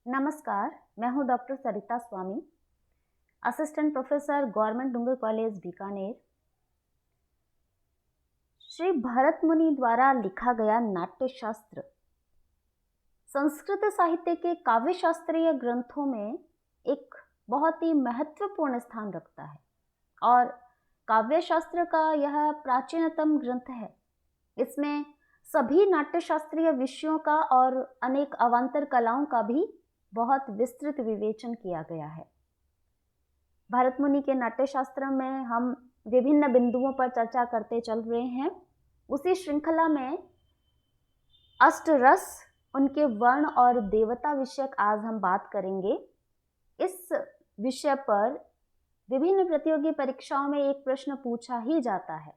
नमस्कार, मैं हूं डॉक्टर सरिता स्वामी, असिस्टेंट प्रोफेसर गवर्नमेंट डूंगर कॉलेज बीकानेर। श्री भरत मुनि द्वारा लिखा गया नाट्य शास्त्र संस्कृत साहित्य के काव्य शास्त्रीय ग्रंथों में एक बहुत ही महत्वपूर्ण स्थान रखता है और काव्य शास्त्र का यह प्राचीनतम ग्रंथ है। इसमें सभी नाट्य शास्त्रीय विषयों का और अनेक अवान्तर कलाओं का भी बहुत विस्तृत विवेचन किया गया है। भरत मुनि के नाट्य शास्त्र में हम विभिन्न बिंदुओं पर चर्चा करते चल रहे हैं। उसी श्रृंखला में अष्टरस, उनके वर्ण और देवता विषयक आज हम बात करेंगे। इस विषय पर विभिन्न प्रतियोगी परीक्षाओं में एक प्रश्न पूछा ही जाता है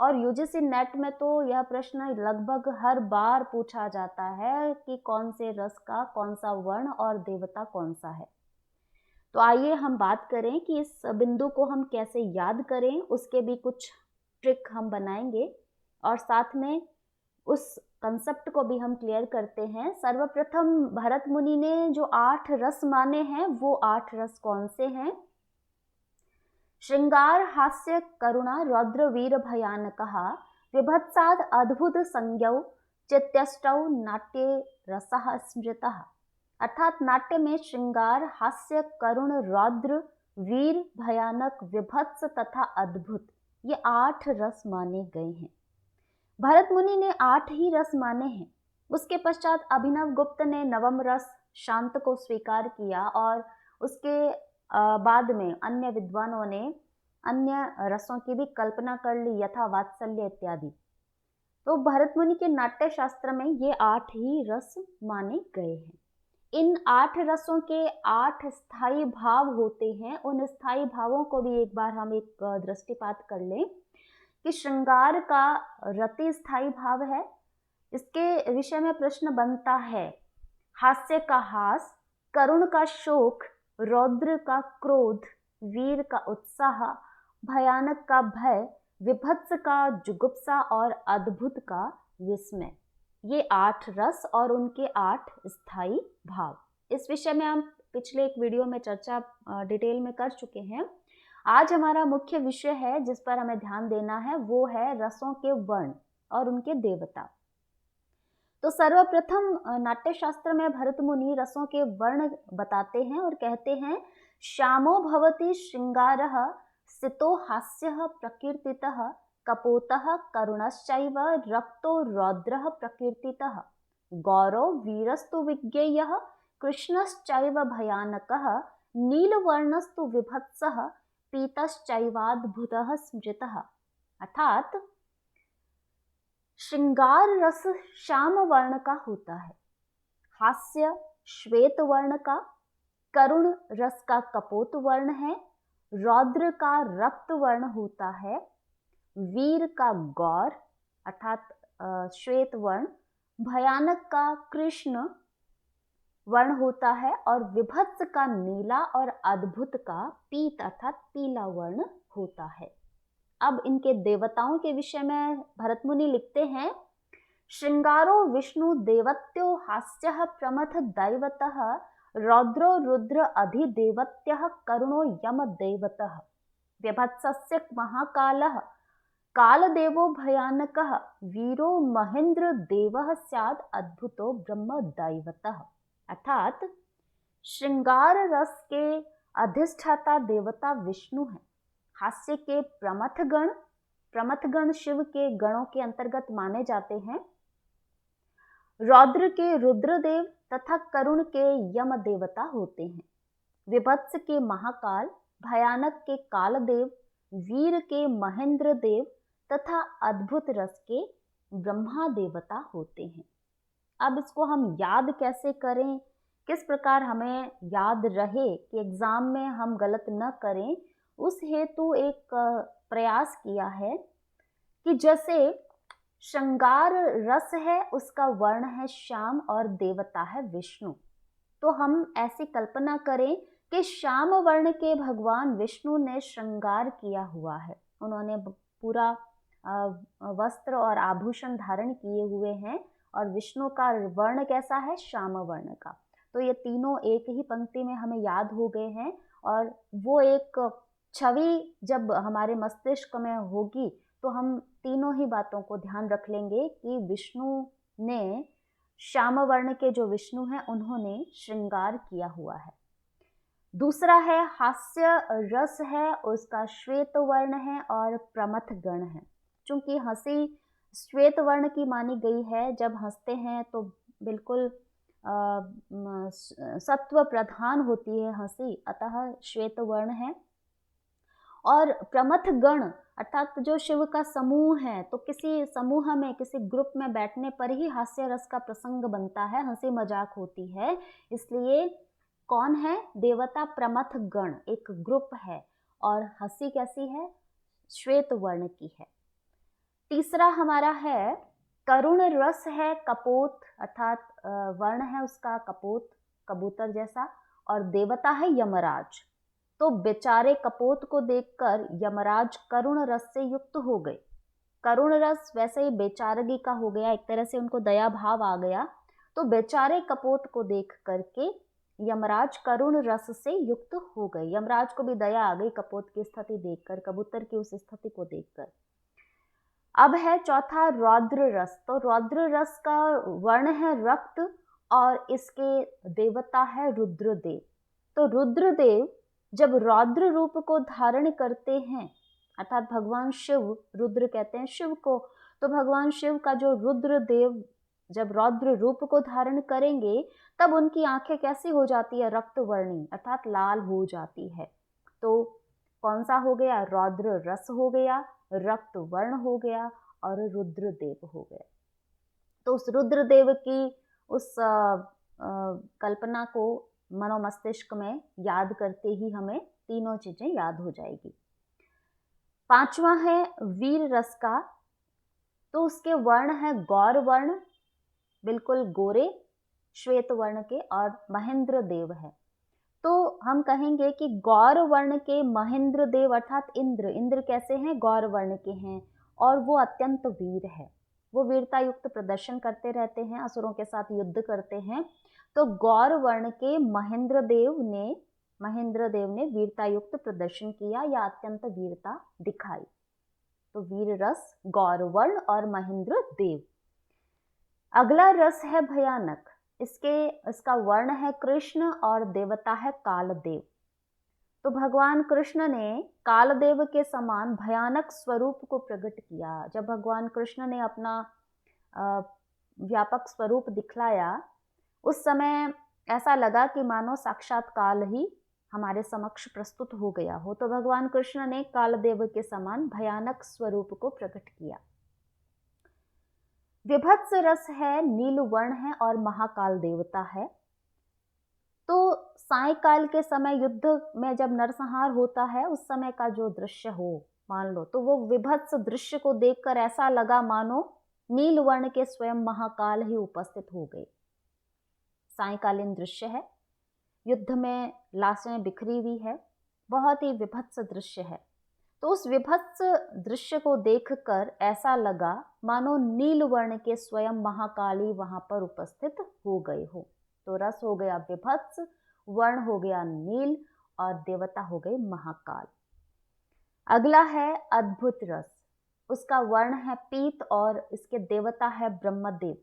और यूजीसी नेट में तो यह प्रश्न लगभग हर बार पूछा जाता है कि कौन से रस का कौन सा वर्ण और देवता कौन सा है। तो आइए हम बात करें कि इस बिंदु को हम कैसे याद करें, उसके भी कुछ ट्रिक हम बनाएंगे और साथ में उस कंसेप्ट को भी हम क्लियर करते हैं। सर्वप्रथम भरत मुनि ने जो 8 रस माने हैं वो 8 रस कौन से हैं? श्रृंगार, हास्य, करुणा, रौद्र, वीर, भयानकः, विभत्साद, अद्भुत, संज्ञौ, चित्यष्टौ नाट्ये रसः स्मृतः। अर्थात नाट्य में श्रृंगार, हास्य, करुण, रौद्र, वीर, भयानक, विभत्स तथा अद्भुत ये 8 रस माने गए हैं। भरत मुनि ने 8 ही रस माने हैं। उसके पश्चात अभिनव गुप्त ने नवम रस शांत को स्वीकार किया और उसके बाद में अन्य विद्वानों ने अन्य रसों की भी कल्पना कर ली, यथा वात्सल्य इत्यादि। तो भरत मुनि के नाट्य शास्त्र में ये 8 ही रस माने गए हैं। इन 8 रसों के 8 स्थायी भाव होते हैं। उन स्थायी भावों को भी एक बार हम एक दृष्टिपात कर लें कि श्रृंगार का रति स्थायी भाव है। इसके विषय में प्रश्न बनता है। हास्य का हास, करुण का शोक, रौद्र का क्रोध, वीर का उत्साह, भयानक का भय, विभत्स का जुगुप्सा और अद्भुत का विस्मय। ये 8 रस और उनके 8 स्थायी भाव। इस विषय में हम पिछले एक वीडियो में चर्चा डिटेल में कर चुके हैं। आज हमारा मुख्य विषय है जिस पर हमें ध्यान देना है वो है रसों के वर्ण और उनके देवता। तो सर्वप्रथम नाट्य शास्त्र में भरत मुनि रसों के वर्ण बताते हैं और कहते हैं, श्यामो भवति श्रृंगारः, सितो हास्यः प्रकीर्तितः, कपोतः करुणश्चैव, रक्तो रौद्रः प्रकीर्तितः, गौरो वीरस्तु विज्ञेयः, कृष्णश्चैव भयानकः, नीलवर्णस्तु विभत्सः, पीतश्चैवाद्भुतः स्मृतः। अर्थात श्रृंगार रस श्याम वर्ण का होता है, हास्य श्वेत वर्ण का, करुण रस का कपोत वर्ण है, रौद्र का रक्त वर्ण होता है, वीर का गौर अर्थात श्वेत वर्ण, भयानक का कृष्ण वर्ण होता है और विभत्स का नीला और अद्भुत का पीत अर्थात पीला वर्ण होता है। अब इनके देवताओं के विषय में भरत मुनि लिखते हैं, श्रृंगारो विष्णु देवत्यो, हास्यः प्रमथ दैवतः, रौद्रो रुद्र अधिदेवत्यः, करुणो यम देवतः, विभत्सस्य महाकालः, कालदेवो भयानकः, वीरो महेंद्र देवः स्यात्, अद्भुतो ब्रह्म दैवतः। अर्थात श्रृंगार रस के अधिष्ठाता देवता विष्णु हैं। हास्य के प्रमथगण शिव के गणों के अंतर्गत माने जाते हैं। रौद्र के रुद्रदेव तथा करुण के यम देवता होते हैं। विभत्स के महाकाल, भयानक के कालदेव, वीर के महेंद्र देव तथा अद्भुत रस के ब्रह्मा देवता होते हैं। अब इसको हम याद कैसे करें, किस प्रकार हमें याद रहे कि एग्जाम में हम गलत न करें, उस हेतु एक प्रयास किया है कि जैसे श्रृंगार रस है उसका वर्ण है श्याम और देवता है विष्णु। तो हम ऐसी कल्पना करें कि श्याम वर्ण के भगवान विष्णु ने श्रृंगार किया हुआ है। उन्होंने पूरा वस्त्र और आभूषण धारण किए हुए हैं और विष्णु का वर्ण कैसा है? श्याम वर्ण का। तो ये तीनों एक ही पंक्ति में हमें याद हो गए हैं, और वो एक छवि जब हमारे मस्तिष्क में होगी तो हम तीनों ही बातों को ध्यान रख लेंगे कि विष्णु ने, श्याम वर्ण के जो विष्णु हैं, उन्होंने श्रृंगार किया हुआ है। दूसरा है हास्य रस है, उसका श्वेत वर्ण है और प्रमथ गण है। चूंकि हंसी श्वेत वर्ण की मानी गई है, जब हंसते हैं तो बिल्कुल सत्व प्रधान होती है हंसी, अतः श्वेत वर्ण है। और प्रमथ गण अर्थात जो शिव का समूह है, तो किसी समूह में, किसी ग्रुप में बैठने पर ही हास्य रस का प्रसंग बनता है, हंसी मजाक होती है। इसलिए कौन है? देवता प्रमथ गण एक ग्रुप है, और हंसी कैसी है? श्वेत वर्ण की है। तीसरा हमारा है करुण रस है, कपोत अर्थात वर्ण है उसका कपोत, कबूतर जैसा, और देवता है यमराज। तो बेचारे कपोत को देखकर यमराज करुण रस से युक्त हो गए। करुण रस वैसे ही बेचारगी का हो गया, एक तरह से उनको दया भाव आ गया। तो बेचारे कपोत को देख करके यमराज करुण रस से युक्त हो गए। यमराज को भी दया आ गई कपोत की स्थिति देखकर, कबूतर की उस स्थिति को देखकर। अब है चौथा रौद्र रस। तो रौद्र रस का वर्ण है रक्त, और इसके देवता है रुद्रदेव। तो रुद्रदेव जब रौद्र रूप को धारण करते हैं, अर्थात भगवान शिव, रुद्र कहते हैं शिव को, तो भगवान शिव का जो रुद्रदेव जब रौद्र रूप को धारण करेंगे, तब उनकी आंखें कैसी हो जाती है? रक्तवर्णी अर्थात लाल हो जाती है। तो कौन सा हो गया? रौद्र रस हो गया, रक्त वर्ण हो गया, और रुद्रदेव हो गया। तो उस रुद्रदेव की उस कल्पना को मनोमस्तिष्क में याद करते ही हमें तीनों चीजें याद हो जाएगी। पांचवा है वीर रस का। तो उसके वर्ण है गौर वर्ण, बिल्कुल गोरे श्वेत वर्ण के, और महेंद्र देव है। तो हम कहेंगे कि गौर वर्ण के महेंद्र देव अर्थात इंद्र, इंद्र कैसे हैं? गौर वर्ण के हैं, और वो अत्यंत वीर है। वो वीरता युक्त प्रदर्शन करते रहते हैं, असुरों के साथ युद्ध करते हैं। तो गौर वर्ण के महेंद्र देव ने वीरता युक्त प्रदर्शन किया या अत्यंत वीरता दिखाई। तो वीर रस, गौर वर्ण और महेंद्र देव। अगला रस है भयानक। इसका वर्ण है कृष्ण और देवता है कालदेव। तो भगवान कृष्ण ने कालदेव के समान भयानक स्वरूप को प्रकट किया। जब भगवान कृष्ण ने अपना व्यापक स्वरूप दिखलाया, उस समय ऐसा लगा कि मानो साक्षात काल ही हमारे समक्ष प्रस्तुत हो गया हो। तो भगवान कृष्ण ने कालदेव के समान भयानक स्वरूप को प्रकट किया। विभत्स रस है, नील वर्ण है और महाकाल देवता है। तो सायकाल के समय युद्ध में जब नरसंहार होता है, उस समय का जो दृश्य हो मान लो, तो वो विभत्स दृश्य को देखकर ऐसा लगा मानो नील वर्ण के स्वयं महाकाल ही उपस्थित हो गए। सायकालीन दृश्य है, युद्ध में लाशें बिखरी हुई है, बहुत ही विभत्स दृश्य है। तो उस विभत्स दृश्य को देखकर ऐसा लगा मानो नील वर्ण के स्वयं महाकाली वहां पर उपस्थित हो गए हो। तो रस हो गया विभत्स, वर्ण हो गया नील, और देवता हो गए महाकाल। अगला है अद्भुत रस। उसका वर्ण है पीत और इसके देवता है ब्रह्मदेव।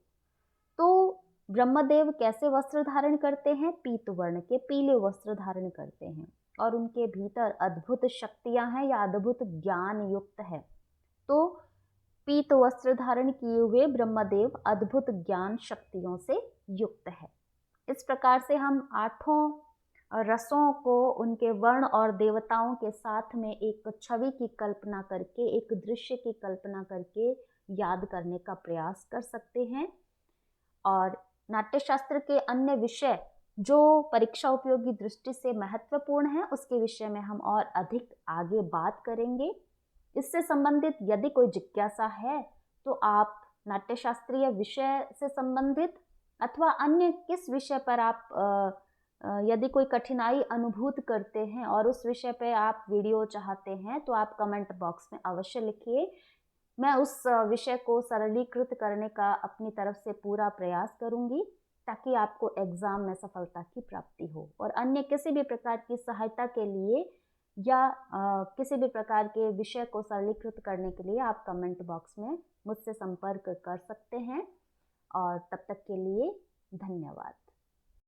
तो ब्रह्मदेव कैसे वस्त्र धारण करते हैं? पीत वर्ण के, पीले वस्त्र धारण करते हैं, और उनके भीतर अद्भुत शक्तियां हैं या अद्भुत ज्ञान युक्त है। तो पीत वस्त्र धारण किए हुए ब्रह्मदेव अद्भुत ज्ञान शक्तियों से युक्त है। इस प्रकार से हम आठों रसों को उनके वर्ण और देवताओं के साथ में एक छवि की कल्पना करके, एक दृश्य की कल्पना करके याद करने का प्रयास कर सकते हैं। और नाट्यशास्त्र के अन्य विषय जो परीक्षा उपयोगी दृष्टि से महत्वपूर्ण है, उसके विषय में हम और अधिक आगे बात करेंगे। इससे संबंधित यदि कोई जिज्ञासा है तो आप नाट्यशास्त्रीय विषय से संबंधित अथवा अन्य किस विषय पर आप यदि कोई कठिनाई अनुभूत करते हैं और उस विषय पे आप वीडियो चाहते हैं, तो आप कमेंट बॉक्स में अवश्य लिखिए। मैं उस विषय को सरलीकृत करने का अपनी तरफ से पूरा प्रयास करूंगी। ताकि आपको एग्ज़ाम में सफलता की प्राप्ति हो। और अन्य किसी भी प्रकार की सहायता के लिए या किसी भी प्रकार के विषय को सरलीकृत करने के लिए आप कमेंट बॉक्स में मुझसे संपर्क कर सकते हैं। और तब तक के लिए धन्यवाद।